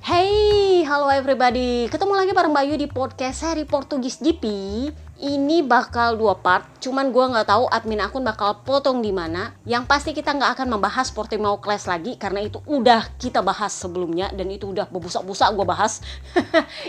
Hey, halo everybody. Ketemu lagi bareng Bayu di podcast seri Portugis GP. Ini bakal 2 part, cuman gue nggak tahu admin akun bakal potong di mana. Yang pasti kita nggak akan membahas Portimao Clash lagi karena itu udah kita bahas sebelumnya dan itu udah berbusak-busak gue bahas.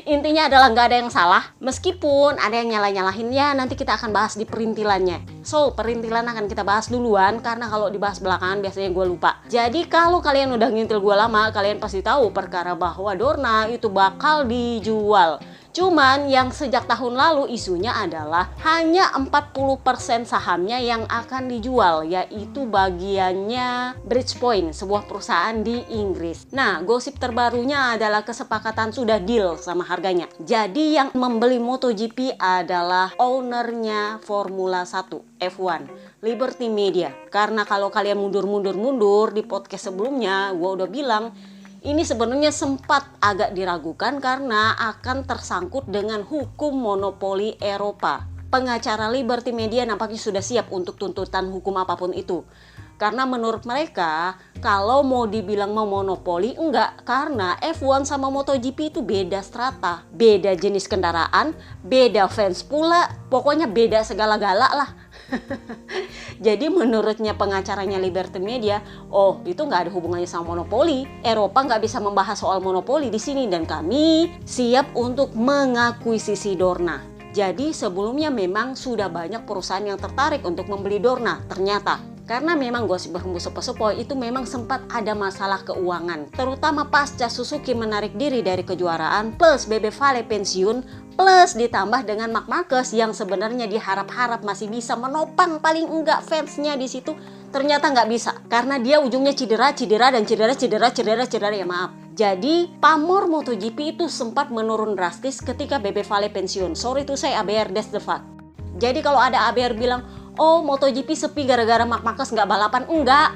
Intinya adalah nggak ada yang salah, meskipun ada yang nyalah-nyalahin ya. Nanti kita akan bahas di perintilannya. So, perintilan akan kita bahas duluan karena kalau dibahas belakangan biasanya gue lupa. Jadi kalau kalian udah ngintil gue lama, kalian pasti tahu perkara bahwa Dorna itu bakal dijual. Cuman yang sejak tahun lalu isunya adalah hanya 40% sahamnya yang akan dijual, yaitu bagiannya Bridgepoint, sebuah perusahaan di Inggris. Nah, gosip terbarunya adalah kesepakatan sudah deal sama harganya. Jadi yang membeli MotoGP adalah ownernya Formula 1 F1, Liberty Media. Karena kalau kalian mundur di podcast sebelumnya, gue udah bilang ini sebenarnya sempat agak diragukan karena akan tersangkut dengan hukum monopoli Eropa. Pengacara Liberty Media nampaknya sudah siap untuk tuntutan hukum apapun itu. Karena menurut mereka, kalau mau dibilang memonopoli, enggak. Karena F1 sama MotoGP itu beda strata, beda jenis kendaraan, beda fans pula, pokoknya beda segala-gala lah. Jadi menurutnya pengacaranya Liberty Media, oh itu nggak ada hubungannya sama monopoli. Eropa nggak bisa membahas soal monopoli di sini dan kami siap untuk mengakuisisi Dorna. Jadi sebelumnya memang sudah banyak perusahaan yang tertarik untuk membeli Dorna ternyata. Karena memang gosip berhembus sepoi-sepoi itu memang sempat ada masalah keuangan. Terutama pasca Suzuki menarik diri dari kejuaraan plus Bebe Vale pensiun plus ditambah dengan Marc Marquez yang sebenarnya diharap-harap masih bisa menopang paling enggak fansnya di situ. Ternyata nggak bisa karena dia ujungnya cedera ya maaf. Jadi pamor MotoGP itu sempat menurun drastis ketika Bebe Vale pensiun. Sorry to say ABR, that's the fact. Jadi kalau ada ABR bilang, oh MotoGP sepi gara-gara Marc Marquez nggak balapan, enggak.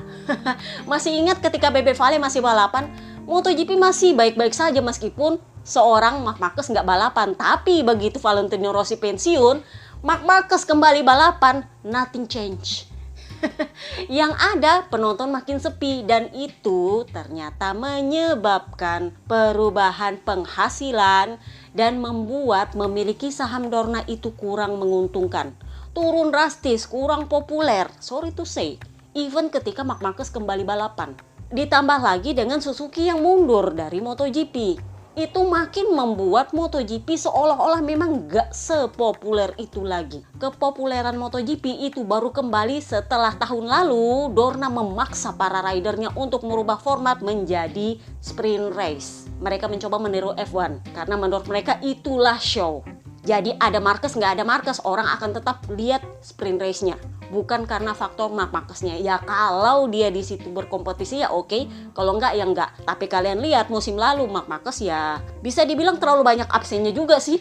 Masih ingat ketika Bebe Vale masih balapan, MotoGP masih baik-baik saja meskipun seorang Marc Marquez nggak balapan. Tapi begitu Valentino Rossi pensiun, Marc Marquez kembali balapan, nothing change. Yang ada penonton makin sepi dan itu ternyata menyebabkan perubahan penghasilan dan membuat memiliki saham Dorna itu kurang menguntungkan. Turun drastis, kurang populer, sorry to say, even ketika Marc Marquez kembali balapan. Ditambah lagi dengan Suzuki yang mundur dari MotoGP. Itu makin membuat MotoGP seolah-olah memang gak sepopuler itu lagi. Kepopuleran MotoGP itu baru kembali setelah tahun lalu Dorna memaksa para ridernya untuk merubah format menjadi sprint race. Mereka mencoba meniru F1 karena menurut mereka itulah show. Jadi ada Marquez nggak ada Marquez, orang akan tetap lihat sprint race-nya. Bukan karena faktor Marc Marquez-nya. Ya kalau dia di situ berkompetisi ya oke, kalau enggak ya enggak. Tapi kalian lihat musim lalu Marc Marquez ya bisa dibilang terlalu banyak absennya juga sih.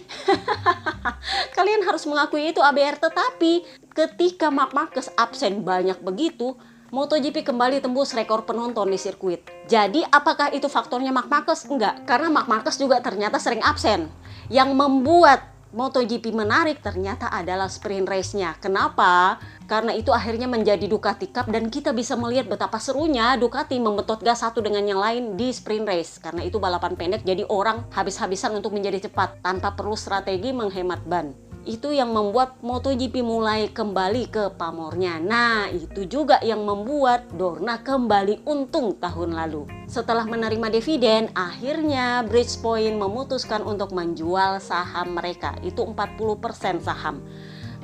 Kalian harus mengakui itu ABR, tetapi ketika Marc Marquez absen banyak begitu, MotoGP kembali tembus rekor penonton di sirkuit. Jadi apakah itu faktornya Marc Marquez? Enggak, karena Marc Marquez juga ternyata sering absen. Yang membuat MotoGP menarik ternyata adalah sprint race-nya. Kenapa? Karena itu akhirnya menjadi Ducati Cup dan kita bisa melihat betapa serunya Ducati membetot gas satu dengan yang lain di sprint race. Karena itu balapan pendek, jadi orang habis-habisan untuk menjadi cepat tanpa perlu strategi menghemat ban. Itu yang membuat MotoGP mulai kembali ke pamornya. Nah, itu juga yang membuat Dorna kembali untung tahun lalu. Setelah menerima dividen, akhirnya Bridgepoint memutuskan untuk menjual saham mereka. Itu 40% saham.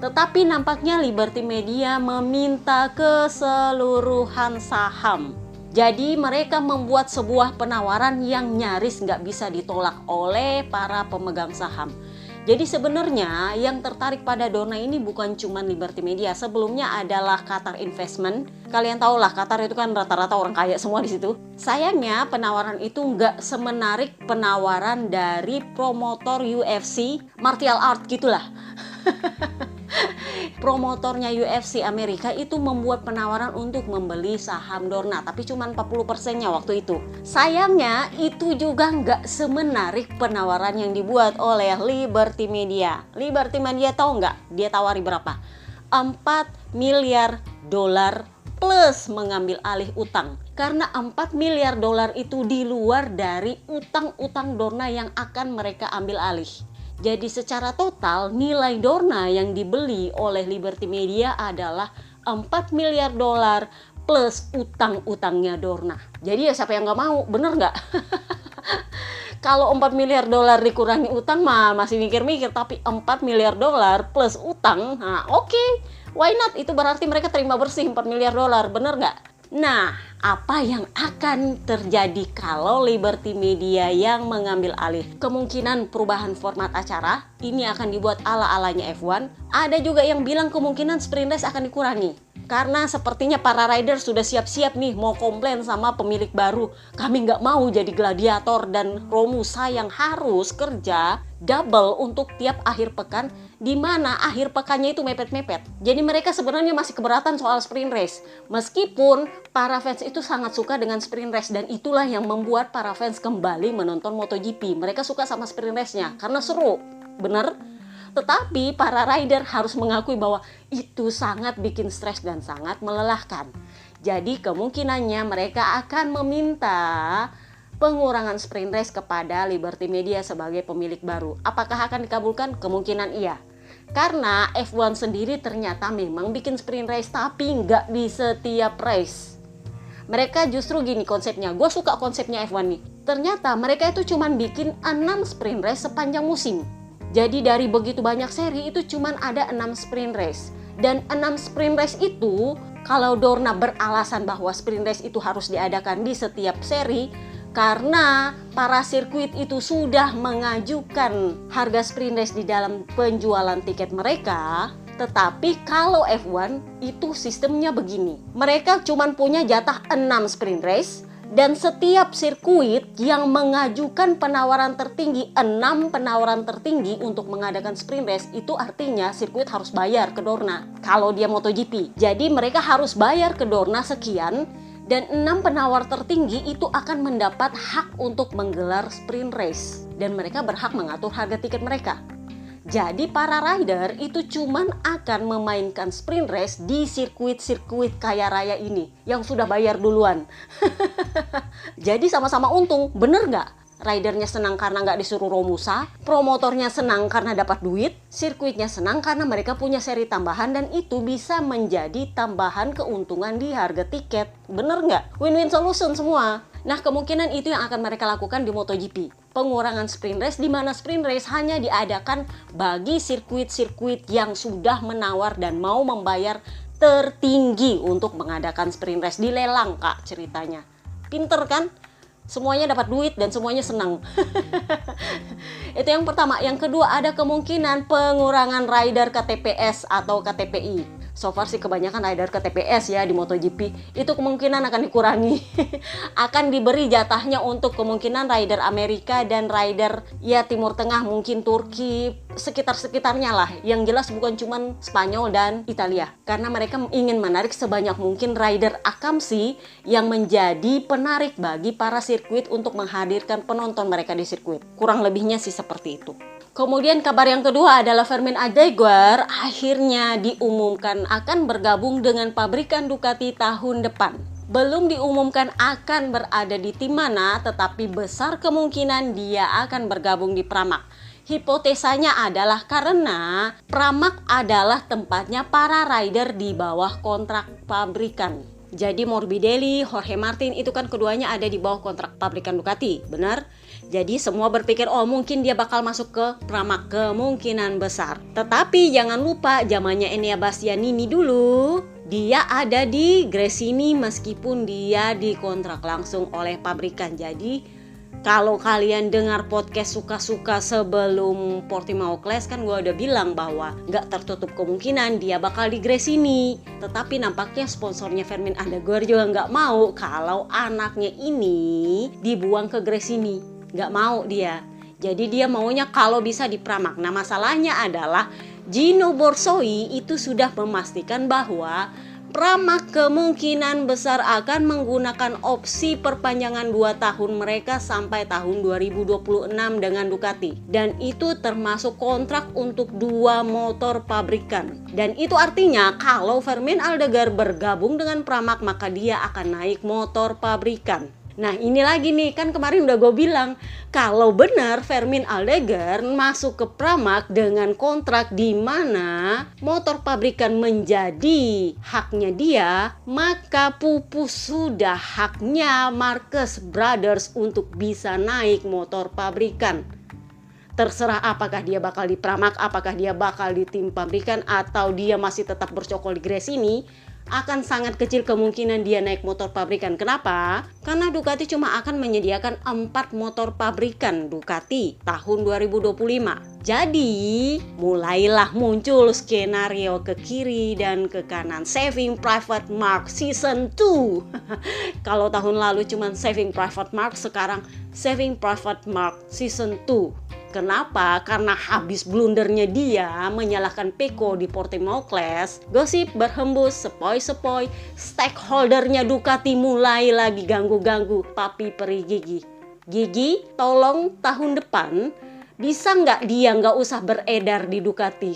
Tetapi nampaknya Liberty Media meminta keseluruhan saham. Jadi mereka membuat sebuah penawaran yang nyaris nggak bisa ditolak oleh para pemegang saham. Jadi sebenarnya yang tertarik pada Dorna ini bukan cuma Liberty Media. Sebelumnya adalah Qatar Investment. Kalian tahu lah Qatar itu kan rata-rata orang kaya semua di situ. Sayangnya penawaran itu nggak semenarik penawaran dari promotor UFC, martial art gitulah. Promotornya UFC Amerika itu membuat penawaran untuk membeli saham Dorna, tapi cuma 40%-nya waktu itu. Sayangnya itu juga nggak semenarik penawaran yang dibuat oleh Liberty Media. Liberty Media tahu nggak dia tawari berapa? $4 miliar plus mengambil alih utang. Karena 4 miliar dolar itu di luar dari utang-utang Dorna yang akan mereka ambil alih. Jadi secara total nilai Dorna yang dibeli oleh Liberty Media adalah 4 miliar dolar plus utang-utangnya Dorna. Jadi ya siapa yang nggak mau, bener nggak? Kalau 4 miliar dolar dikurangi utang mah masih mikir-mikir, tapi 4 miliar dolar plus utang, nah oke, why not? Itu berarti mereka terima bersih 4 miliar dolar, bener nggak? Nah, apa yang akan terjadi kalau Liberty Media yang mengambil alih? Kemungkinan perubahan format acara, ini akan dibuat ala-alanya F1. Ada juga yang bilang kemungkinan sprint race akan dikurangi. Karena sepertinya para rider sudah siap-siap nih mau komplain sama pemilik baru. Kami nggak mau jadi gladiator dan Romusa yang harus kerja double untuk tiap akhir pekan, di mana akhir pekannya itu mepet-mepet. Jadi mereka sebenarnya masih keberatan soal sprint race. Meskipun para fans itu sangat suka dengan sprint race, dan itulah yang membuat para fans kembali menonton MotoGP. Mereka suka sama sprint race-nya karena seru, bener? Tetapi para rider harus mengakui bahwa itu sangat bikin stres dan sangat melelahkan. Jadi kemungkinannya mereka akan meminta pengurangan sprint race kepada Liberty Media sebagai pemilik baru. Apakah akan dikabulkan? Kemungkinan iya. Karena F1 sendiri ternyata memang bikin sprint race, tapi nggak di setiap race. Mereka justru gini konsepnya, gue suka konsepnya F1 nih. Ternyata mereka itu cuman bikin 6 sprint race sepanjang musim. Jadi dari begitu banyak seri itu cuman ada 6 sprint race. Dan 6 sprint race itu, kalau Dorna beralasan bahwa sprint race itu harus diadakan di setiap seri, karena para sirkuit itu sudah mengajukan harga sprint race di dalam penjualan tiket mereka. Tetapi kalau F1 itu sistemnya begini. Mereka cuman punya jatah 6 sprint race. Dan setiap sirkuit yang mengajukan penawaran tertinggi, 6 penawaran tertinggi untuk mengadakan sprint race, itu artinya sirkuit harus bayar ke Dorna kalau dia MotoGP. Jadi mereka harus bayar ke Dorna sekian, dan 6 penawar tertinggi itu akan mendapat hak untuk menggelar sprint race. Dan mereka berhak mengatur harga tiket mereka. Jadi para rider itu cuman akan memainkan sprint race di sirkuit-sirkuit kaya raya ini yang sudah bayar duluan. Jadi sama-sama untung, bener nggak? Ridernya senang karena nggak disuruh Romusa, promotornya senang karena dapat duit, sirkuitnya senang karena mereka punya seri tambahan, dan itu bisa menjadi tambahan keuntungan di harga tiket. Bener nggak? Win-win solution semua. Nah, kemungkinan itu yang akan mereka lakukan di MotoGP. Pengurangan sprint race, di mana sprint race hanya diadakan bagi sirkuit-sirkuit yang sudah menawar dan mau membayar tertinggi untuk mengadakan sprint race. Dilelang, Kak, ceritanya. Pinter kan? Semuanya dapat duit dan semuanya senang. Itu yang pertama. Yang kedua, ada kemungkinan pengurangan rider KTPS atau KTPI. So far sih kebanyakan rider KTPS ya di MotoGP. Itu kemungkinan akan dikurangi. Akan diberi jatahnya untuk kemungkinan rider Amerika dan rider ya Timur Tengah, mungkin Turki, sekitar-sekitarnya lah. Yang jelas bukan cuma Spanyol dan Italia. Karena mereka ingin menarik sebanyak mungkin rider akamsi yang menjadi penarik bagi para sirkuit untuk menghadirkan penonton mereka di sirkuit. Kurang lebihnya sih seperti itu. Kemudian kabar yang kedua adalah Fermin Adeguar akhirnya diumumkan akan bergabung dengan pabrikan Ducati tahun depan. Belum diumumkan akan berada di tim mana, tetapi besar kemungkinan dia akan bergabung di Pramac. Hipotesanya adalah karena Pramac adalah tempatnya para rider di bawah kontrak pabrikan. Jadi Morbidelli, Jorge Martin itu kan keduanya ada di bawah kontrak pabrikan Ducati, benar? Jadi semua berpikir oh mungkin dia bakal masuk ke Pramac, kemungkinan besar. Tetapi jangan lupa zamannya Enea Bastianini dulu, dia ada di Gresini meskipun dia dikontrak langsung oleh pabrikan. Jadi kalau kalian dengar podcast suka-suka sebelum Portimao Clash kan gue udah bilang bahwa gak tertutup kemungkinan dia bakal di Gresini. Tetapi nampaknya sponsornya Fermin Adeguar juga gak mau kalau anaknya ini dibuang ke Gresini. Gak mau dia. Jadi dia maunya kalau bisa di Pramac. Nah masalahnya adalah Gino Borsoi itu sudah memastikan bahwa Pramac kemungkinan besar akan menggunakan opsi perpanjangan 2 tahun mereka sampai tahun 2026 dengan Ducati. Dan itu termasuk kontrak untuk 2 motor pabrikan. Dan itu artinya kalau Fermin Aldegar bergabung dengan Pramac maka dia akan naik motor pabrikan. Nah ini lagi nih, kan kemarin udah gue bilang kalau benar Fermin Aldegar masuk ke Pramac dengan kontrak di mana motor pabrikan menjadi haknya dia, maka pupus sudah haknya Marquez Brothers untuk bisa naik motor pabrikan. Terserah apakah dia bakal di Pramac, apakah dia bakal di tim pabrikan, atau dia masih tetap bercokol di Gresini, akan sangat kecil kemungkinan dia naik motor pabrikan. Kenapa? Karena Ducati cuma akan menyediakan 4 motor pabrikan Ducati tahun 2025. Jadi, mulailah muncul skenario ke kiri dan ke kanan. Saving Private Mark Season 2. Kalau tahun lalu cuma Saving Private Mark, sekarang Saving Private Mark Season 2. Kenapa? Karena habis blundernya dia menyalahkan Pecco di Portimao Clash, gosip berhembus sepoi-sepoi, stakeholdernya Ducati mulai lagi ganggu-ganggu Papi Peri Gigi. Gigi, tolong tahun depan bisa nggak dia nggak usah beredar di Ducati?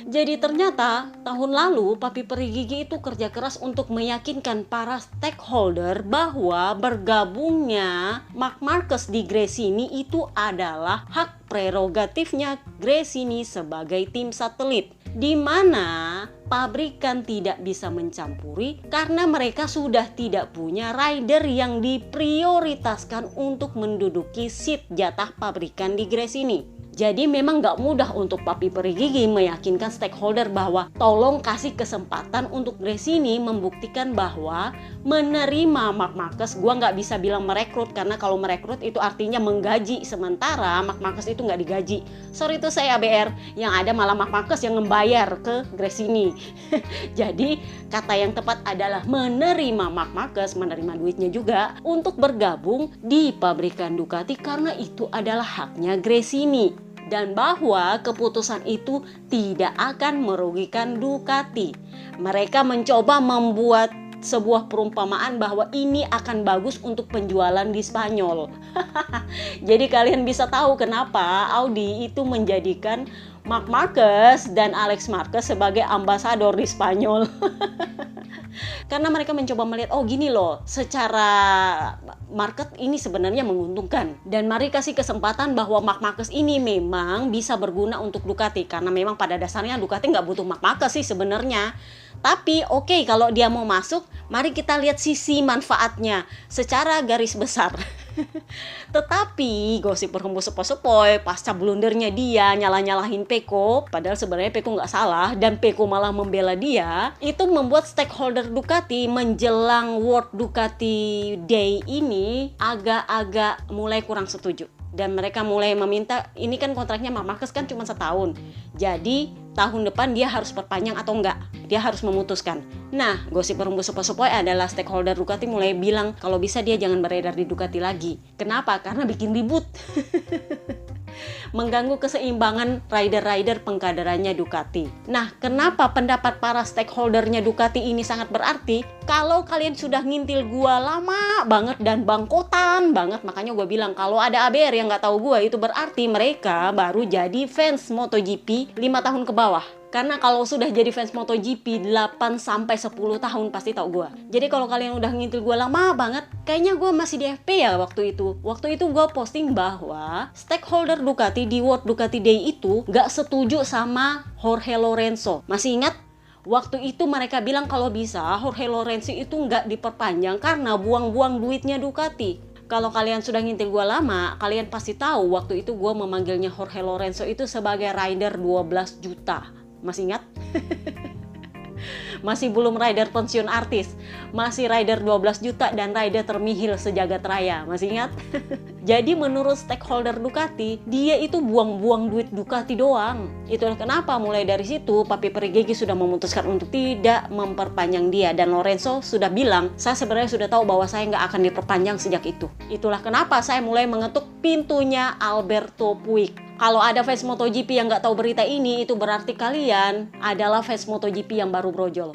Jadi ternyata tahun lalu Papi Peri Gigi itu kerja keras untuk meyakinkan para stakeholder bahwa bergabungnya Marc Marquez di Gresini itu adalah hak prerogatifnya Gresini sebagai tim satelit, di mana pabrikan tidak bisa mencampuri karena mereka sudah tidak punya rider yang diprioritaskan untuk menduduki seat jatah pabrikan di Gresini. Jadi memang gak mudah untuk Papi Peri Gigi meyakinkan stakeholder bahwa tolong kasih kesempatan untuk Gresini membuktikan bahwa menerima Marc Marquez. Gua gak bisa bilang merekrut karena kalau merekrut itu artinya menggaji, sementara Marc Marquez itu gak digaji. Sorry itu saya ABR, yang ada malah Marc Marquez yang membayar ke Gresini. Jadi kata yang tepat adalah menerima Marc Marquez, menerima duitnya juga untuk bergabung di pabrikan Ducati karena itu adalah haknya Gresini. Dan bahwa keputusan itu tidak akan merugikan Ducati. Mereka mencoba membuat sebuah perumpamaan bahwa ini akan bagus untuk penjualan di Spanyol. Jadi kalian bisa tahu kenapa Audi itu menjadikan Marc Marquez dan Alex Marquez sebagai ambasador di Spanyol. Karena mereka mencoba melihat, oh gini loh, secara market ini sebenarnya menguntungkan. Dan mari kasih kesempatan bahwa Marc Marquez ini memang bisa berguna untuk Ducati. Karena memang pada dasarnya Ducati nggak butuh Marc Marquez sih sebenarnya. Tapi oke, kalau dia mau masuk, mari kita lihat sisi manfaatnya secara garis besar. Tetapi gosip berhembus sepoi-sepoi pasca blundernya dia nyalah-nyalahin Pecco, padahal sebenarnya Pecco nggak salah dan Pecco malah membela dia, itu membuat stakeholder Ducati menjelang World Ducati Day ini agak-agak mulai kurang setuju. Dan mereka mulai meminta, ini kan kontraknya Marc Marquez kan cuma setahun, jadi tahun depan dia harus perpanjang atau enggak, dia harus memutuskan. Nah, gosip berhembus sepoi-sepoi adalah stakeholder Ducati mulai bilang kalau bisa dia jangan beredar di Ducati lagi. Kenapa? Karena bikin ribut. Mengganggu keseimbangan rider-rider pengkaderannya Ducati. Nah, kenapa pendapat para stakeholdernya Ducati ini sangat berarti? Kalau kalian sudah ngintil gua lama banget dan bangkotan banget, makanya gua bilang kalau ada ABR yang nggak tahu gua, itu berarti mereka baru jadi fans MotoGP 5 tahun ke bawah. Karena kalau sudah jadi fans MotoGP 8-10 tahun pasti tahu gue. Jadi kalau kalian udah ngintil gue lama banget, kayaknya gue masih di FP ya waktu itu. Waktu itu gue posting bahwa stakeholder Ducati di World Ducati Day itu gak setuju sama Jorge Lorenzo. Masih ingat? Waktu itu mereka bilang kalau bisa Jorge Lorenzo itu gak diperpanjang karena buang-buang duitnya Ducati. Kalau kalian sudah ngintil gue lama, kalian pasti tahu waktu itu gue memanggilnya Jorge Lorenzo itu sebagai rider 12 juta. Masih ingat? Masih belum rider pensiun artis, masih rider 12 juta dan rider termihil sejagat raya. Masih ingat? Jadi menurut stakeholder Ducati, dia itu buang-buang duit Ducati doang. Itulah kenapa mulai dari situ Papi Peri Gigi sudah memutuskan untuk tidak memperpanjang dia. Dan Lorenzo sudah bilang, saya sebenarnya sudah tahu bahwa saya nggak akan diperpanjang sejak itu. Itulah kenapa saya mulai mengetuk pintunya Alberto Puig. Kalau ada fans MotoGP yang nggak tahu berita ini, itu berarti kalian adalah fans MotoGP yang baru brojol.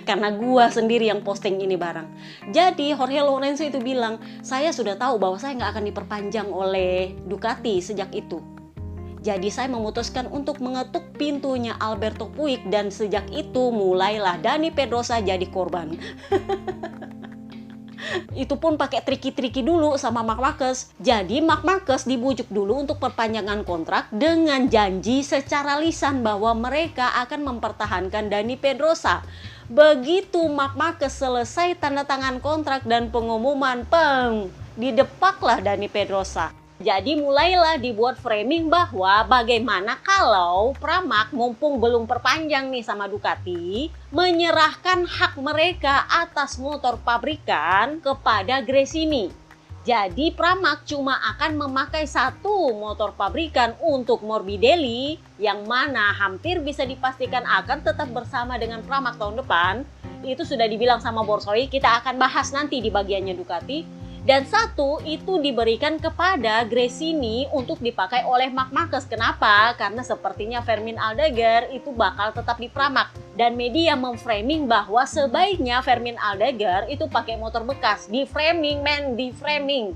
Karena gua sendiri yang posting ini barang. Jadi Jorge Lorenzo itu bilang, saya sudah tahu bahwa saya nggak akan diperpanjang oleh Ducati sejak itu. Jadi saya memutuskan untuk mengetuk pintunya Alberto Puig dan sejak itu mulailah Dani Pedrosa jadi korban. Itu pun pakai triki-triki dulu sama Marc Marquez. Jadi Marc Marquez dibujuk dulu untuk perpanjangan kontrak dengan janji secara lisan bahwa mereka akan mempertahankan Dani Pedrosa. Begitu Marc Marquez selesai tanda tangan kontrak dan pengumuman, didepaklah Dani Pedrosa. Jadi mulailah dibuat framing bahwa bagaimana kalau Pramac mumpung belum perpanjang nih sama Ducati, menyerahkan hak mereka atas motor pabrikan kepada Gresini. Jadi Pramac cuma akan memakai satu motor pabrikan untuk Morbidelli, yang mana hampir bisa dipastikan akan tetap bersama dengan Pramac tahun depan. Itu sudah dibilang sama Borsoi, kita akan bahas nanti di bagiannya Ducati. Dan satu itu diberikan kepada Gresini untuk dipakai oleh Marc Marquez. Kenapa? Karena sepertinya Fermin Aldeguer itu bakal tetap di Pramac. Dan media memframing bahwa sebaiknya Fermin Aldeguer itu pakai motor bekas. Di framing.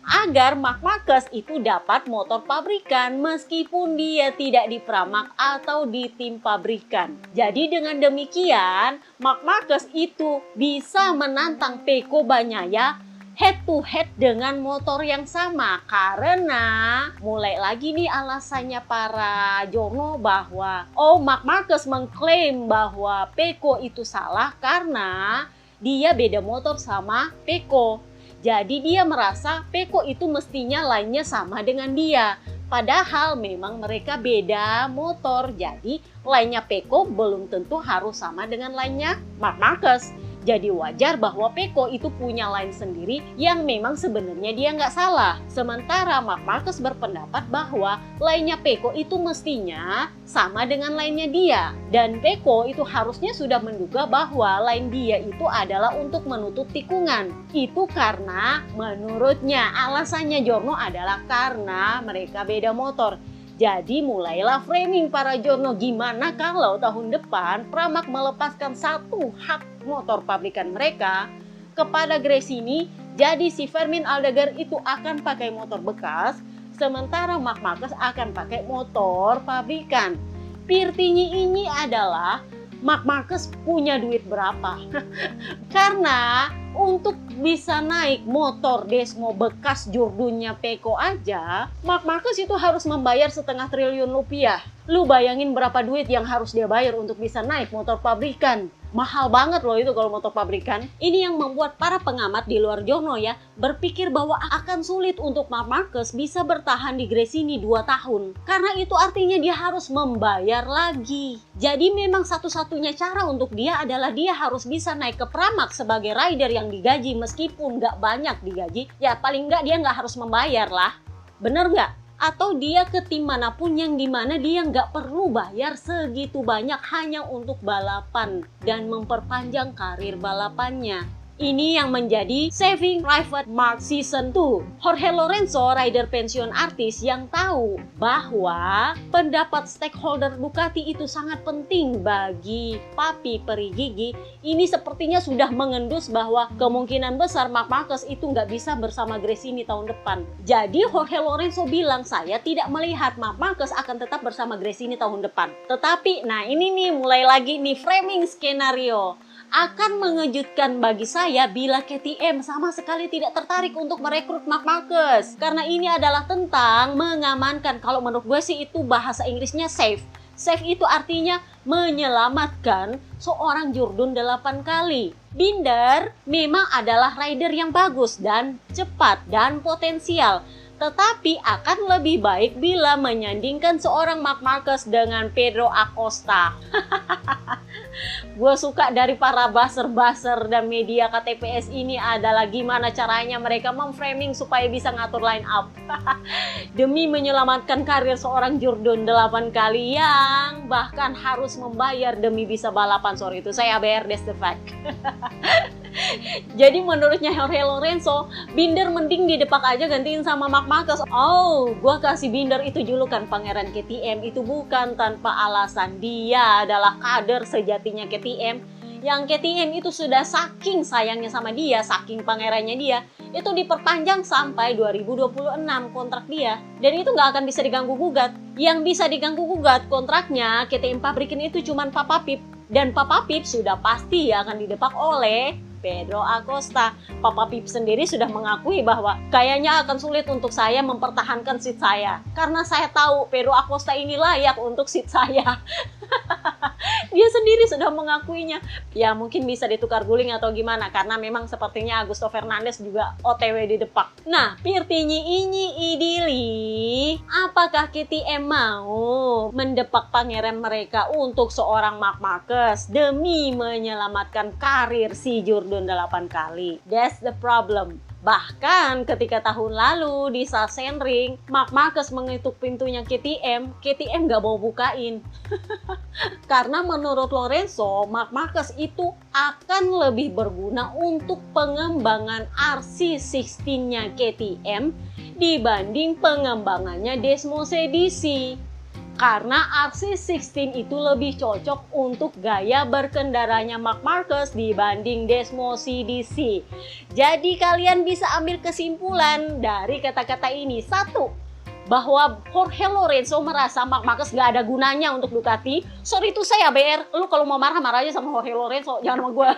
Agar Marc Marquez itu dapat motor pabrikan meskipun dia tidak di Pramac atau di tim pabrikan. Jadi dengan demikian Marc Marquez itu bisa menantang Pecco Bagnaia head to head dengan motor yang sama. Karena mulai lagi nih alasannya para journal bahwa Marc Marquez mengklaim bahwa Pecco itu salah karena dia beda motor sama Pecco. Jadi dia merasa Pecco itu mestinya lainnya sama dengan dia. Padahal memang mereka beda motor. Jadi lainnya Pecco belum tentu harus sama dengan lainnya Marc Marquez. Jadi wajar bahwa Pecco itu punya line sendiri yang memang sebenarnya dia nggak salah. Sementara Marc Marquez berpendapat bahwa line-nya Pecco itu mestinya sama dengan line-nya dia. Dan Pecco itu harusnya sudah menduga bahwa line dia itu adalah untuk menutup tikungan. Itu karena menurutnya alasannya Giorno adalah karena mereka beda motor. Jadi mulailah framing para journal, gimana kalau tahun depan Pramac melepaskan satu hak motor pabrikan mereka kepada Gresini. Jadi si Fermin Aldeguer itu akan pakai motor bekas, sementara Marc Marquez akan pakai motor pabrikan. Pirtinya ini adalah Marc Marquez punya duit berapa. Karena untuk bisa naik motor Desmo bekas jurdunya Pecco aja, Marc Marquez itu harus membayar 0,5 triliun rupiah. Lu bayangin berapa duit yang harus dia bayar untuk bisa naik motor pabrikan. Mahal banget loh itu kalau motor pabrikan. Ini yang membuat para pengamat di luar Giorno ya berpikir bahwa akan sulit untuk Marc Marquez bisa bertahan di Gresini 2 tahun. Karena itu artinya dia harus membayar lagi. Jadi memang satu-satunya cara untuk dia adalah dia harus bisa naik ke Pramac sebagai rider yang digaji. Meskipun nggak banyak digaji, ya paling nggak dia nggak harus membayar lah. Bener nggak? Atau dia ke tim manapun yang dimana dia nggak perlu bayar segitu banyak hanya untuk balapan dan memperpanjang karir balapannya. Ini yang menjadi Saving Private Mark Season 2. Jorge Lorenzo, rider pensiun artis yang tahu bahwa pendapat stakeholder Ducati itu sangat penting bagi Papi Peri Gigi. Ini sepertinya sudah mengendus bahwa kemungkinan besar Marc Marquez itu nggak bisa bersama Gresini tahun depan. Jadi Jorge Lorenzo bilang, saya tidak melihat Marc Marquez akan tetap bersama Gresini tahun depan. Tetapi, nah ini nih mulai lagi nih framing skenario. Akan mengejutkan bagi saya bila KTM sama sekali tidak tertarik untuk merekrut Marc Marquez. Karena ini adalah tentang mengamankan. Kalau menurut gue sih itu bahasa Inggrisnya safe. Safe itu artinya menyelamatkan seorang Jurdun 8 kali. Binder memang adalah rider yang bagus dan cepat dan potensial. Tetapi akan lebih baik bila menyandingkan seorang Marc Marquez dengan Pedro Acosta. Gue suka dari para buzzer-buzzer dan media KTPS ini adalah gimana caranya mereka memframing supaya bisa ngatur line up. Demi menyelamatkan karir seorang Jurdun 8 kali yang bahkan harus membayar demi bisa balapan. Sorry, itu saya ABR, that's the fact. Jadi menurutnya Jorge Lorenzo, Binder mending didepak aja gantiin sama Marc Marquez. Oh, gua kasih Binder itu julukan Pangeran KTM itu bukan tanpa alasan. Dia adalah kader sejatinya KTM. Yang KTM itu sudah saking sayangnya sama dia, saking pangerannya dia, itu diperpanjang sampai 2026 kontrak dia. Dan itu nggak akan bisa diganggu-gugat. Yang bisa diganggu-gugat kontraknya KTM pabrikan itu cuman Papa Pip. Dan Papa Pip sudah pasti akan didepak oleh Pedro Acosta. Papa Pip sendiri sudah mengakui bahwa kayaknya akan sulit untuk saya mempertahankan seat saya. Karena saya tahu Pedro Acosta ini layak untuk seat saya. Dia sendiri sudah mengakuinya. Ya mungkin bisa ditukar guling atau gimana. Karena memang sepertinya Augusto Fernandez juga OTW di depak. Nah, Pirtinyi Inyi Idili, apakah KTM mau mendepak pangeran mereka untuk seorang Marc Marquez demi menyelamatkan karir si Jordan 8 kali? That's the problem. Bahkan ketika tahun lalu di Sachsenring, Marc Marquez mengetuk pintunya KTM gak mau bukain. Karena menurut Lorenzo, Marc Marquez itu akan lebih berguna untuk pengembangan RC16-nya KTM dibanding pengembangannya Desmos Edisi. Karena RC16 itu lebih cocok untuk gaya berkendaranya Marc Marquez dibanding Desmos CDC. Jadi kalian bisa ambil kesimpulan dari kata-kata ini. Satu, bahwa Jorge Lorenzo merasa Marc Marquez gak ada gunanya untuk Ducati. Sorry tuh saya BR, lu kalau mau marah-marah aja sama Jorge Lorenzo, jangan sama gue.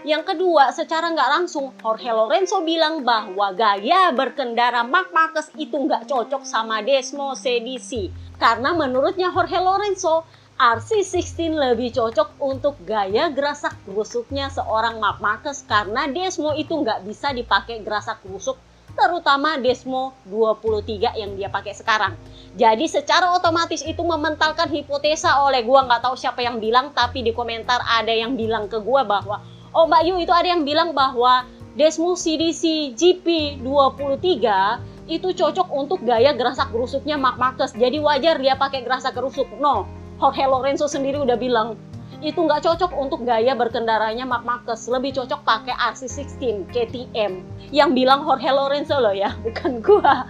Yang kedua, secara nggak langsung Jorge Lorenzo bilang bahwa gaya berkendara Marc Marquez itu nggak cocok sama Desmos CDC. Karena menurutnya Jorge Lorenzo, RC16 lebih cocok untuk gaya gerasak gerusuknya seorang Marc Marquez karena Desmo itu nggak bisa dipakai gerasak gerusuk, terutama Desmo 23 yang dia pakai sekarang. Jadi secara otomatis itu mementalkan hipotesa oleh gua, nggak tahu siapa yang bilang, tapi di komentar ada yang bilang ke gua bahwa oh Mbak Yu, itu ada yang bilang bahwa Desmo CDC GP 23 itu cocok untuk gaya gerasak gerusuknya Marc Marquez. Jadi wajar dia pakai gerasak gerusuk. No, Jorge Lorenzo sendiri udah bilang itu nggak cocok untuk gaya berkendaranya Marc Marquez. Lebih cocok pakai RC16 KTM. Yang bilang Jorge Lorenzo loh ya, bukan gua.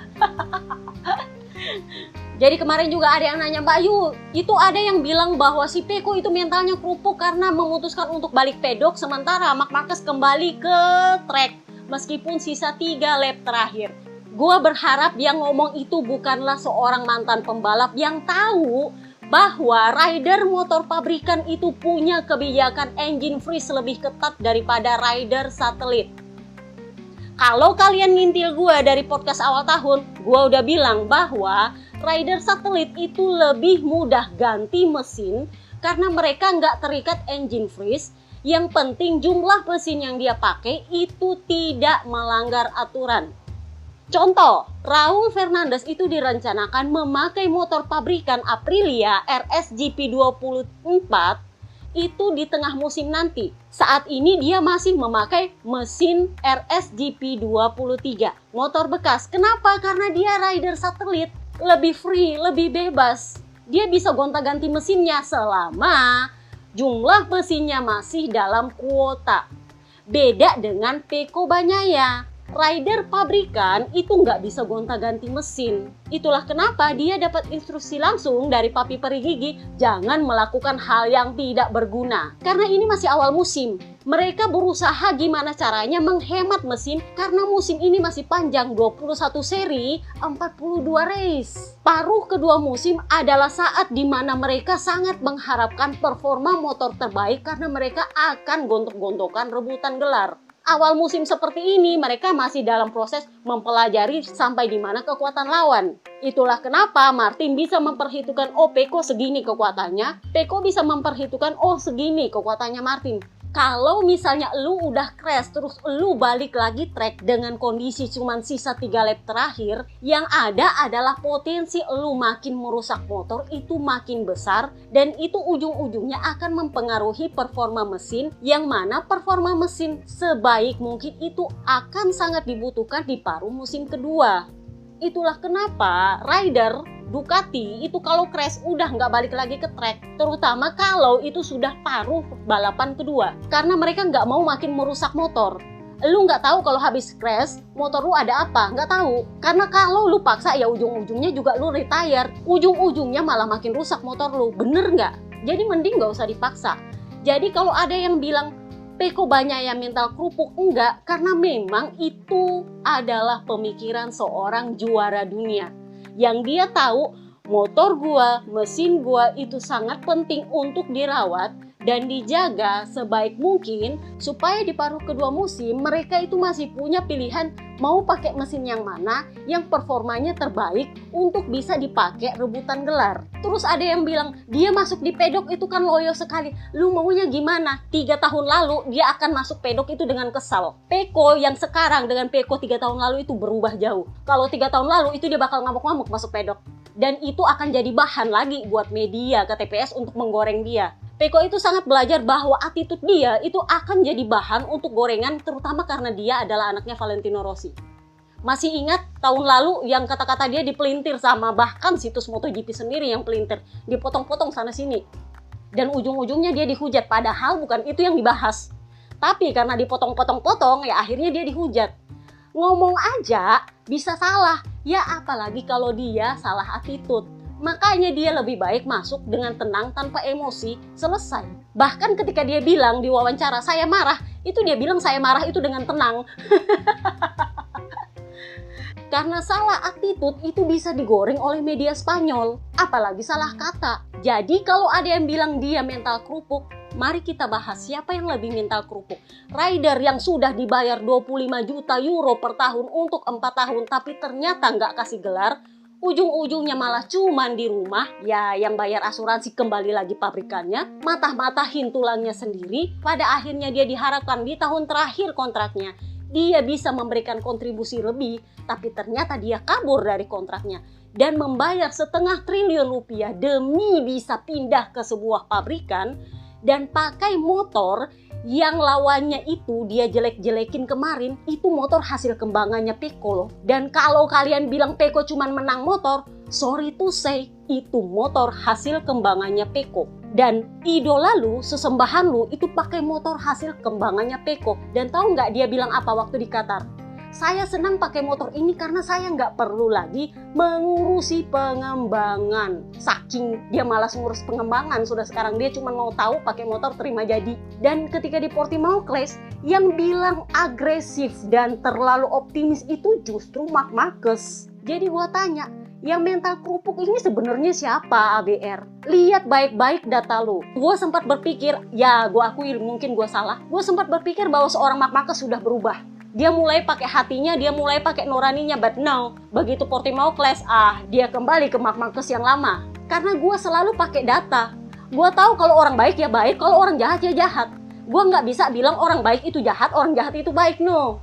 Jadi kemarin juga ada yang nanya, Mbak Yu, itu ada yang bilang bahwa si Pecco itu mentalnya kerupuk karena memutuskan untuk balik pedok, sementara Marc Marquez kembali ke track meskipun sisa 3 lap terakhir. Gua berharap dia ngomong itu bukanlah seorang mantan pembalap yang tahu bahwa rider motor pabrikan itu punya kebijakan engine freeze lebih ketat daripada rider satelit. Kalau kalian ngintil gue dari podcast awal tahun, gue udah bilang bahwa rider satelit itu lebih mudah ganti mesin karena mereka nggak terikat engine freeze. Yang penting jumlah mesin yang dia pakai itu tidak melanggar aturan. Contoh, Raul Fernandez itu direncanakan memakai motor pabrikan Aprilia RSGP 24 itu di tengah musim nanti. Saat ini dia masih memakai mesin RSGP 23, motor bekas. Kenapa? Karena dia rider satelit, lebih free, lebih bebas. Dia bisa gonta-ganti mesinnya selama jumlah mesinnya masih dalam kuota. Beda dengan Pecco Bagnaia. Rider pabrikan itu nggak bisa gonta-ganti mesin. Itulah kenapa dia dapat instruksi langsung dari Papi Perigigi, jangan melakukan hal yang tidak berguna. Karena ini masih awal musim. Mereka berusaha gimana caranya menghemat mesin karena musim ini masih panjang, 21 seri, 42 race. Paruh kedua musim adalah saat dimana mereka sangat mengharapkan performa motor terbaik karena mereka akan gontok-gontokan rebutan gelar. Awal musim seperti ini mereka masih dalam proses mempelajari sampai di mana kekuatan lawan. Itulah kenapa Martin bisa memperhitungkan Pecco segini kekuatannya, Pecco bisa memperhitungkan segini kekuatannya Martin. Kalau misalnya lu udah crash terus lu balik lagi track dengan kondisi cuman sisa 3 lap terakhir, yang ada adalah potensi lu makin merusak motor itu makin besar dan itu ujung-ujungnya akan mempengaruhi performa mesin, yang mana performa mesin sebaik mungkin itu akan sangat dibutuhkan di paruh musim kedua. Itulah kenapa rider Ducati itu kalau crash udah nggak balik lagi ke track, terutama kalau itu sudah paruh balapan kedua, karena mereka nggak mau makin merusak motor. Lu nggak tahu kalau habis crash motor lu ada apa, nggak tahu, karena kalau lu paksa ya ujung-ujungnya juga lu retire, ujung-ujungnya malah makin rusak motor lu, bener nggak? Jadi mending nggak usah dipaksa. Jadi kalau ada yang bilang Peko banyak yang mental kerupuk, enggak, karena memang itu adalah pemikiran seorang juara dunia. Yang dia tahu motor gua, mesin gua itu sangat penting untuk dirawat dan dijaga sebaik mungkin supaya di paruh kedua musim mereka itu masih punya pilihan mau pakai mesin yang mana yang performanya terbaik untuk bisa dipakai rebutan gelar. Terus ada yang bilang dia masuk di pedok itu kan loyo sekali. Lu maunya gimana? 3 tahun lalu dia akan masuk pedok itu dengan kesal. Peko yang sekarang dengan Peko 3 tahun lalu itu berubah jauh. Kalau 3 tahun lalu itu dia bakal ngamuk-ngamuk masuk pedok. Dan itu akan jadi bahan lagi buat media ke TPS untuk menggoreng dia. Peko itu sangat belajar bahwa attitude dia itu akan jadi bahan untuk gorengan, terutama karena dia adalah anaknya Valentino Rossi. Masih ingat tahun lalu yang kata-kata dia dipelintir sama bahkan situs MotoGP sendiri yang pelintir, dipotong-potong sana sini. Dan ujung-ujungnya dia dihujat, padahal bukan itu yang dibahas. Tapi karena dipotong-potong-potong ya akhirnya dia dihujat. Ngomong aja bisa salah, ya apalagi kalau dia salah attitude. Makanya dia lebih baik masuk dengan tenang tanpa emosi, selesai. Bahkan ketika dia bilang di wawancara saya marah, itu dia bilang saya marah itu dengan tenang. Karena salah attitude itu bisa digoreng oleh media Spanyol, apalagi salah kata. Jadi kalau ada yang bilang dia mental kerupuk, mari kita bahas siapa yang lebih mental kerupuk. Rider yang sudah dibayar 25 juta euro per tahun untuk 4 tahun tapi ternyata nggak kasih gelar, ujung-ujungnya malah cuman di rumah, ya yang bayar asuransi kembali lagi pabrikannya, matah-matahin tulangnya sendiri, pada akhirnya dia diharapkan di tahun terakhir kontraknya, dia bisa memberikan kontribusi lebih, tapi ternyata dia kabur dari kontraknya, dan membayar 500 triliun rupiah demi bisa pindah ke sebuah pabrikan, dan pakai motor yang lawannya itu dia jelek-jelekin kemarin, itu motor hasil kembangannya Peko loh. Dan kalau kalian bilang Peko cuman menang motor, sorry to say, itu motor hasil kembangannya Peko. Dan idola lu, sesembahan lu, itu pakai motor hasil kembangannya Peko. Dan tahu nggak dia bilang apa waktu di Qatar? Saya senang pakai motor ini karena saya nggak perlu lagi mengurusi pengembangan. Saking dia malas ngurus pengembangan, sudah sekarang dia cuma mau tahu pakai motor terima jadi. Dan ketika di Portimao Clash, yang bilang agresif dan terlalu optimis itu justru Marc Marquez. Jadi gua tanya, yang mental kerupuk ini sebenarnya siapa ABR? Lihat baik-baik data lu. Gua sempat berpikir, ya gua akui mungkin gua salah. Gua sempat berpikir bahwa seorang Marc Marquez sudah berubah. Dia mulai pakai hatinya, dia mulai pakai nuraninya, but no. Begitu Portimao Clash, dia kembali ke Marc Marquez yang lama. Karena gue selalu pakai data. Gue tahu kalau orang baik ya baik, kalau orang jahat ya jahat. Gue nggak bisa bilang orang baik itu jahat, orang jahat itu baik, no.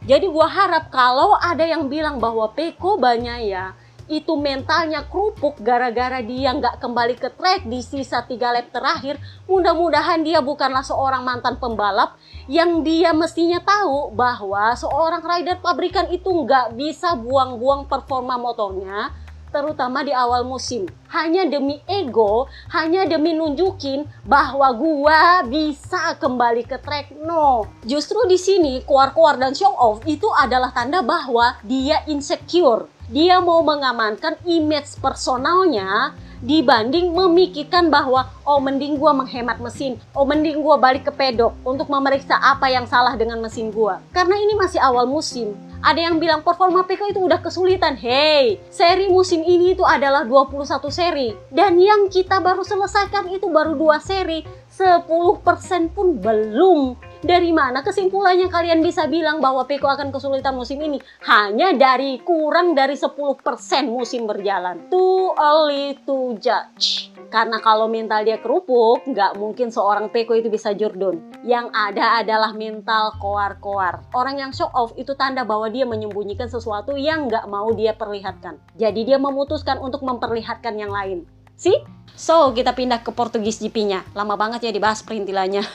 Jadi gue harap kalau ada yang bilang bahwa Peko Bagnaia itu mentalnya kerupuk gara-gara dia nggak kembali ke track di sisa 3 lap terakhir, mudah-mudahan dia bukanlah seorang mantan pembalap yang dia mestinya tahu bahwa seorang rider pabrikan itu nggak bisa buang-buang performa motornya, terutama di awal musim. Hanya demi ego, hanya demi nunjukin bahwa gua bisa kembali ke track. No, justru di sini keluar-keluar dan show off itu adalah tanda bahwa dia insecure. Dia mau mengamankan image personalnya dibanding memikirkan bahwa oh mending gua menghemat mesin, oh mending gua balik ke pedok untuk memeriksa apa yang salah dengan mesin gua. Karena ini masih awal musim. Ada yang bilang performa Peko itu udah kesulitan. Hey, seri musim ini itu adalah 21 seri. Dan yang kita baru selesaikan itu baru 2 seri. 10% pun belum. Dari mana kesimpulannya kalian bisa bilang bahwa Peko akan kesulitan musim ini? Hanya dari kurang dari 10% musim berjalan. Too early to judge. Karena kalau mental dia kerupuk, nggak mungkin seorang Peko itu bisa jurdun. Yang ada adalah mental koar-koar. Orang yang show off itu tanda bahwa dia menyembunyikan sesuatu yang nggak mau dia perlihatkan. Jadi dia memutuskan untuk memperlihatkan yang lain. See? So, kita pindah ke Portugis GP-nya. Lama banget ya dibahas perintilannya.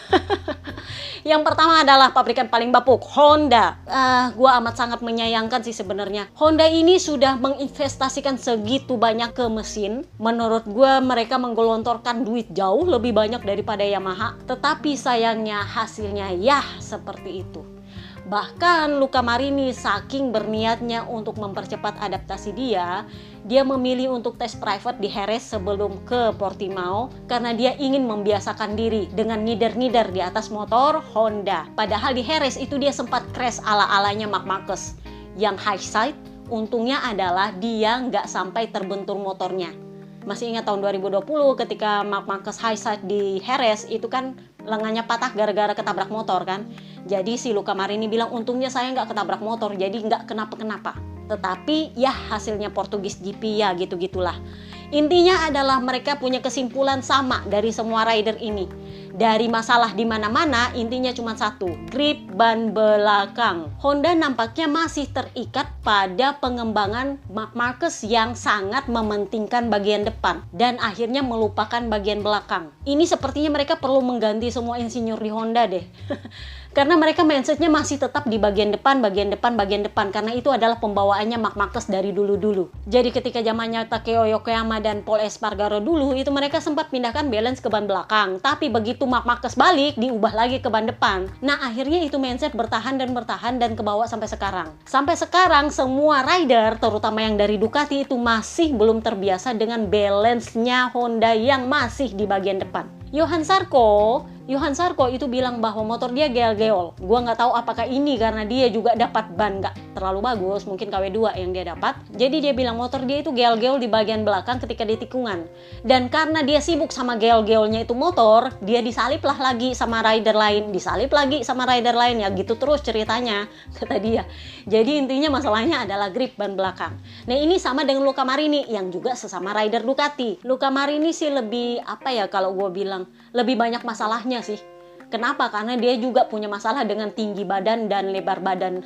Yang pertama adalah pabrikan paling bapuk, Honda. Gua amat sangat menyayangkan sih sebenarnya. Honda ini sudah menginvestasikan segitu banyak ke mesin. Menurut gua mereka menggelontorkan duit jauh lebih banyak daripada Yamaha. Tetapi sayangnya hasilnya ya seperti itu. Bahkan Luca Marini saking berniatnya untuk mempercepat adaptasi dia memilih untuk tes private di Jerez sebelum ke Portimao karena dia ingin membiasakan diri dengan ngider-ngider di atas motor Honda. Padahal di Jerez itu dia sempat crash ala-alanya Marc Marquez yang high side. Untungnya adalah dia nggak sampai terbentur motornya. Masih ingat tahun 2020 ketika Marc Marquez high side di Jerez itu kan lengannya patah gara-gara ketabrak motor kan. Jadi si Luca Marini bilang untungnya saya nggak ketabrak motor jadi nggak kenapa-kenapa. Tetapi ya hasilnya Portugis GP ya gitu-gitulah. Intinya adalah mereka punya kesimpulan sama dari semua rider ini. Dari masalah di mana-mana intinya cuma satu, grip ban belakang. Honda nampaknya masih terikat pada pengembangan Marc Marquez yang sangat mementingkan bagian depan dan akhirnya melupakan bagian belakang. Ini sepertinya mereka perlu mengganti semua insinyur di Honda deh. Karena mereka mindsetnya masih tetap di bagian depan karena itu adalah pembawaannya Marc Marquez dari dulu-dulu. Jadi ketika zamannya Takeo Yokoyama dan Paul Espargaro dulu itu mereka sempat pindahkan balance ke ban belakang, tapi begitu Marc Marquez balik diubah lagi ke ban depan. Nah akhirnya itu mindset bertahan dan kebawa sampai sekarang. Sampai sekarang semua rider terutama yang dari Ducati itu masih belum terbiasa dengan balance-nya Honda yang masih di bagian depan. Johan Zarco itu bilang bahwa motor dia geol-geol. Gua nggak tahu apakah ini karena dia juga dapat ban nggak terlalu bagus, mungkin KW2 yang dia dapat. Jadi dia bilang motor dia itu geol-geol di bagian belakang ketika di tikungan. Dan karena dia sibuk sama geol-geolnya itu motor, dia disalip lagi sama rider lain, ya gitu terus ceritanya, kata dia. Jadi intinya masalahnya adalah grip ban belakang. Nah ini sama dengan Luca Marini yang juga sesama rider Ducati. Luca Marini sih lebih kalau gue bilang lebih banyak masalahnya sih. Kenapa? Karena dia juga punya masalah dengan tinggi badan dan lebar badan.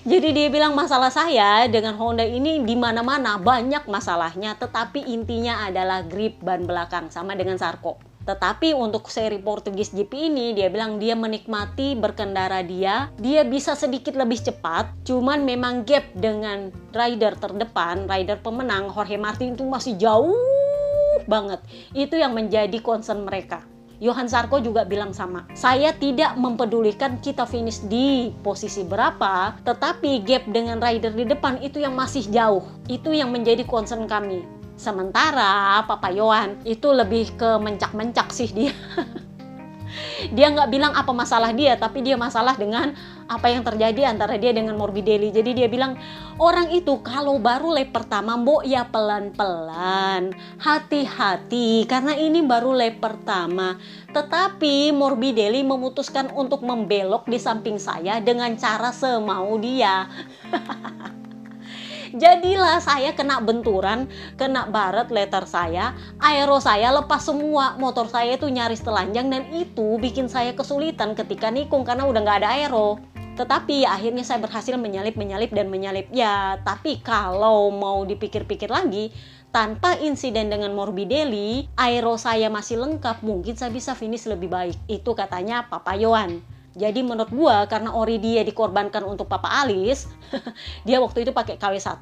Jadi dia bilang masalah saya dengan Honda ini di mana-mana banyak masalahnya, tetapi intinya adalah grip ban belakang sama dengan Zarco. Tetapi untuk seri Portugis GP ini dia bilang dia menikmati berkendara dia bisa sedikit lebih cepat, cuman memang gap dengan rider terdepan, rider pemenang Jorge Martin itu masih jauh banget. Itu yang menjadi concern mereka. Johan Zarco juga bilang sama, saya tidak mempedulikan kita finish di posisi berapa, tetapi gap dengan rider di depan itu yang masih jauh. Itu yang menjadi concern kami. Sementara Papa Yohan itu lebih ke mencak-mencak sih dia. Dia nggak bilang apa masalah dia, tapi dia masalah dengan apa yang terjadi antara dia dengan Morbidelli. Jadi dia bilang, orang itu kalau baru lap pertama, mbok ya pelan-pelan, hati-hati, karena ini baru lap pertama. Tetapi Morbidelli memutuskan untuk membelok di samping saya dengan cara semau dia. Jadilah saya kena benturan, kena baret letter saya, aero saya lepas semua, motor saya itu nyaris telanjang dan itu bikin saya kesulitan ketika nikung karena udah nggak ada aero. Tetapi ya, akhirnya saya berhasil menyalip. Ya, tapi kalau mau dipikir-pikir lagi, tanpa insiden dengan Morbidelli, aero saya masih lengkap, mungkin saya bisa finish lebih baik. Itu katanya Papa Yohan. Jadi menurut gua karena ori dia dikorbankan untuk Papa Alice, dia waktu itu pakai KW1,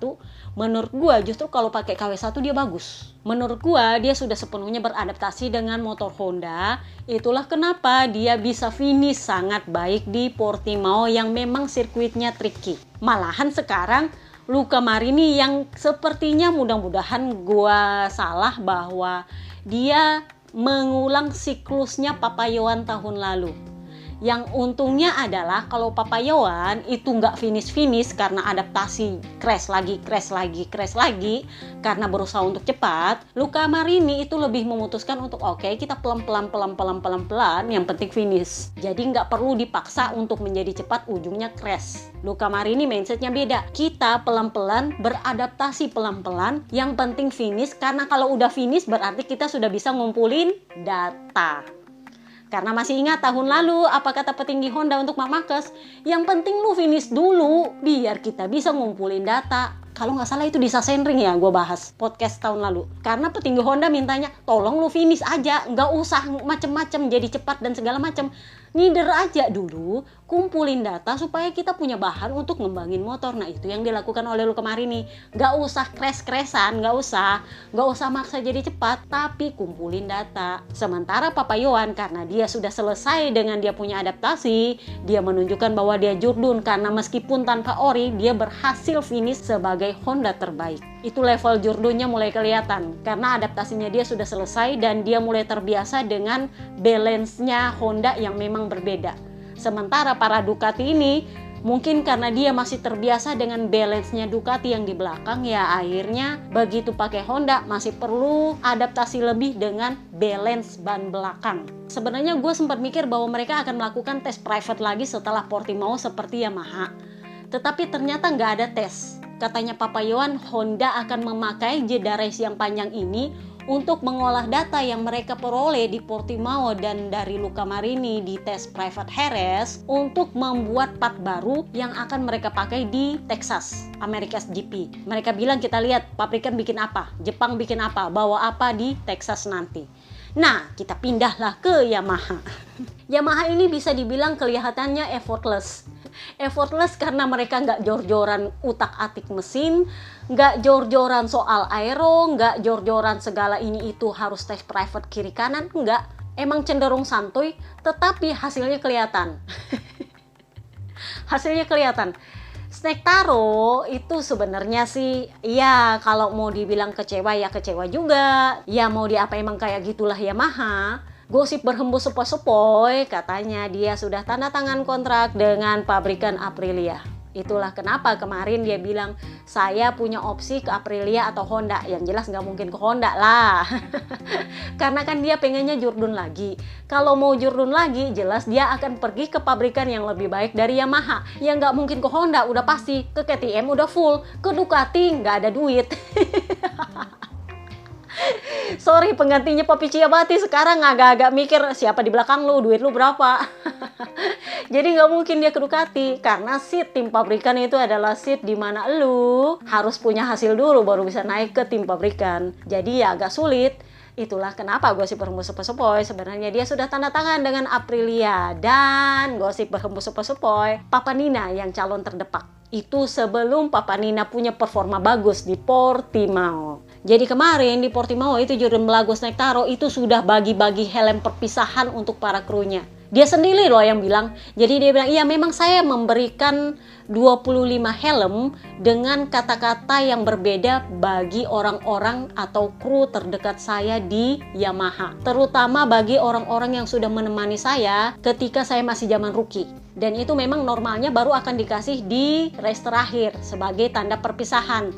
menurut gua justru kalau pakai KW1 dia bagus. Menurut gua dia sudah sepenuhnya beradaptasi dengan motor Honda, itulah kenapa dia bisa finish sangat baik di Portimao yang memang sirkuitnya tricky. Malahan sekarang Luca Marini yang sepertinya mudah-mudahan gua salah bahwa dia mengulang siklusnya Papa Yohan tahun lalu. Yang untungnya adalah kalau Papa Yohan itu nggak finish karena adaptasi, crash lagi karena berusaha untuk cepat. Luca Marini itu lebih memutuskan untuk oke, kita pelan-pelan yang penting finish. Jadi nggak perlu dipaksa untuk menjadi cepat, ujungnya crash. Luca Marini mindsetnya beda. Kita pelan-pelan beradaptasi pelan-pelan, yang penting finish, karena kalau udah finish berarti kita sudah bisa ngumpulin data. Karena masih ingat tahun lalu apa kata petinggi Honda untuk Marc Marquez, yang penting lu finish dulu biar kita bisa ngumpulin data. Kalau nggak salah itu di Sachsenring ya, gue bahas podcast tahun lalu. Karena petinggi Honda mintanya, tolong lu finish aja, nggak usah macem-macem jadi cepat dan segala macem. Ngider aja dulu, kumpulin data supaya kita punya bahan untuk ngembangin motor. Nah itu yang dilakukan oleh lu kemarin nih. Nggak usah crash-crashan, nggak usah maksa jadi cepat, tapi kumpulin data. Sementara Papa Yohan, karena dia sudah selesai dengan dia punya adaptasi, dia menunjukkan bahwa dia jurdun, karena meskipun tanpa ori, dia berhasil finish sebagai Honda terbaik. Itu level jurdunnya mulai kelihatan, karena adaptasinya dia sudah selesai dan dia mulai terbiasa dengan balance-nya Honda yang memang berbeda. Sementara para Ducati ini, mungkin karena dia masih terbiasa dengan balance-nya Ducati yang di belakang, ya akhirnya begitu pakai Honda masih perlu adaptasi lebih dengan balance ban belakang. Sebenarnya gue sempat mikir bahwa mereka akan melakukan tes private lagi setelah Portimao seperti Yamaha. Tetapi ternyata nggak ada tes. Katanya Papa Yohan, Honda akan memakai jeda race yang panjang ini untuk mengolah data yang mereka peroleh di Portimao dan dari Luca Marini di tes private Jerez untuk membuat part baru yang akan mereka pakai di Texas, America's GP. Mereka bilang, kita lihat pabrikan bikin apa, Jepang bikin apa, bawa apa di Texas nanti. Nah, kita pindahlah ke Yamaha. Yamaha ini bisa dibilang kelihatannya effortless karena mereka nggak jor-joran utak-atik mesin, nggak jor-joran soal aero, nggak jor-joran segala ini itu harus tes private kiri kanan, nggak. Emang cenderung santuy, tetapi hasilnya kelihatan. Snectaro itu sebenarnya sih, ya kalau mau dibilang kecewa ya kecewa juga. Ya mau diapa, emang kayak gitulah Yamaha. Gosip berhembus sepoi-sepoi, katanya dia sudah tanda tangan kontrak dengan pabrikan Aprilia. Itulah kenapa kemarin dia bilang, saya punya opsi ke Aprilia atau Honda. Yang jelas nggak mungkin ke Honda lah. Karena kan dia pengennya jurdun lagi. Kalau mau jurdun lagi, jelas dia akan pergi ke pabrikan yang lebih baik dari Yamaha. Yang nggak mungkin ke Honda, udah pasti. Ke KTM udah full. Ke Ducati nggak ada duit. Sorry, penggantinya Papi Ciabatti sekarang agak-agak mikir, siapa di belakang lu, duit lu berapa. Jadi nggak mungkin dia ke Ducati, karena seat tim pabrikan itu adalah seat di mana lu harus punya hasil dulu baru bisa naik ke tim pabrikan. Jadi ya agak sulit. Itulah kenapa gosip berhembus sepoi-sepoi, sebenarnya dia sudah tanda tangan dengan Aprilia. Dan gosip berhembus sepoi-sepoi, Papa Nina yang calon terdepak. Itu sebelum Papa Nina punya performa bagus di Portimao. Jadi kemarin di Portimao itu Jordan Melago Snectaro itu sudah bagi-bagi helm perpisahan untuk para krunya. Dia sendiri loh yang bilang. Jadi dia bilang, iya memang saya memberikan 25 helm dengan kata-kata yang berbeda bagi orang-orang atau kru terdekat saya di Yamaha. Terutama bagi orang-orang yang sudah menemani saya ketika saya masih zaman rookie. Dan itu memang normalnya baru akan dikasih di race terakhir sebagai tanda perpisahan.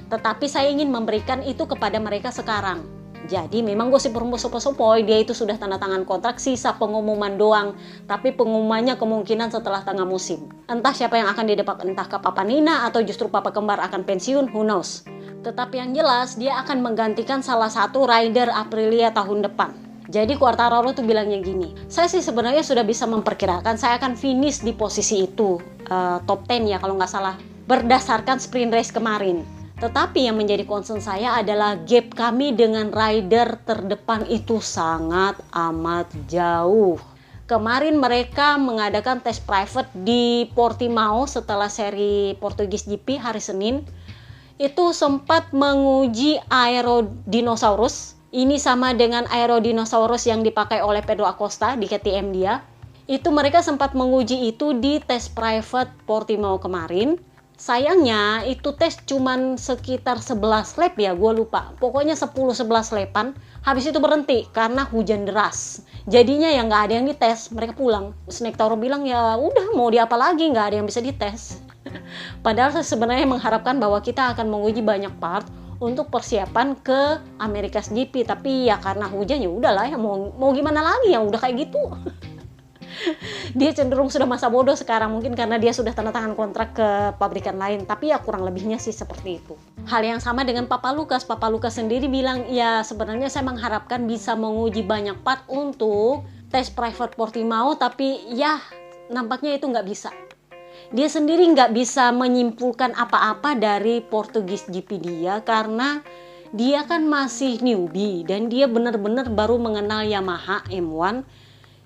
Tetapi saya ingin memberikan itu kepada mereka sekarang. Jadi memang gosip berhembus sepoi-sepoi, dia itu sudah tanda tangan kontrak, sisa pengumuman doang. Tapi pengumumannya kemungkinan setelah tengah musim. Entah siapa yang akan didepak, entah ke Papa Nina atau justru Papa Kembar akan pensiun, who knows. Tetapi yang jelas dia akan menggantikan salah satu rider Aprilia tahun depan. Jadi Quartararo tuh bilangnya gini, saya sih sebenarnya sudah bisa memperkirakan saya akan finish di posisi itu, top 10 ya kalau nggak salah, berdasarkan sprint race kemarin. Tetapi yang menjadi concern saya adalah gap kami dengan rider terdepan itu sangat amat jauh. Kemarin mereka mengadakan tes private di Portimao setelah seri Portugis GP hari Senin. Itu sempat menguji aerodinosaurus. Ini sama dengan aerodinosaurus yang dipakai oleh Pedro Acosta di KTM dia. Itu mereka sempat menguji itu di tes private Portimao kemarin. Sayangnya itu tes cuman sekitar 11 lap ya, gue lupa. Pokoknya 10-11 lapan, habis itu berhenti karena hujan deras. Jadinya ya nggak ada yang dites, mereka pulang. Snectaro bilang ya udah mau diapa lagi, nggak ada yang bisa dites. Padahal saya sebenarnya mengharapkan bahwa kita akan menguji banyak part untuk persiapan ke America's GP. Tapi ya karena hujan ya udahlah ya mau gimana lagi ya udah kayak gitu. Dia cenderung sudah masa bodoh sekarang, mungkin karena dia sudah tanda tangan kontrak ke pabrikan lain. Tapi ya kurang lebihnya sih seperti itu. Hal yang sama dengan Papa Lucas. Papa Lucas sendiri bilang ya sebenarnya saya mengharapkan bisa menguji banyak part untuk tes private Portimao, tapi ya nampaknya itu nggak bisa. dia sendiri nggak bisa menyimpulkan apa-apa dari Portugis GP dia karena dia kan masih newbie dan dia benar-benar baru mengenal Yamaha M1.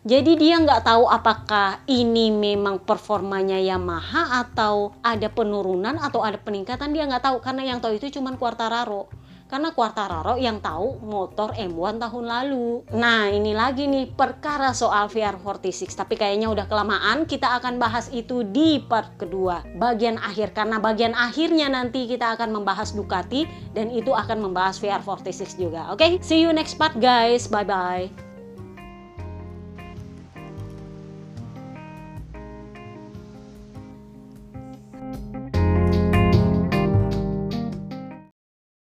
Jadi dia nggak tahu apakah ini memang performanya Yamaha atau ada penurunan atau ada peningkatan, dia nggak tahu karena yang tahu itu cuma Quartararo. Karena Quartararo yang tahu motor M1 tahun lalu. Nah ini lagi nih perkara soal VR46, tapi kayaknya udah kelamaan, kita akan bahas itu di part kedua, bagian akhir. Karena bagian akhirnya nanti kita akan membahas Ducati dan itu akan membahas VR46 juga. Oke, see you next part guys, bye bye.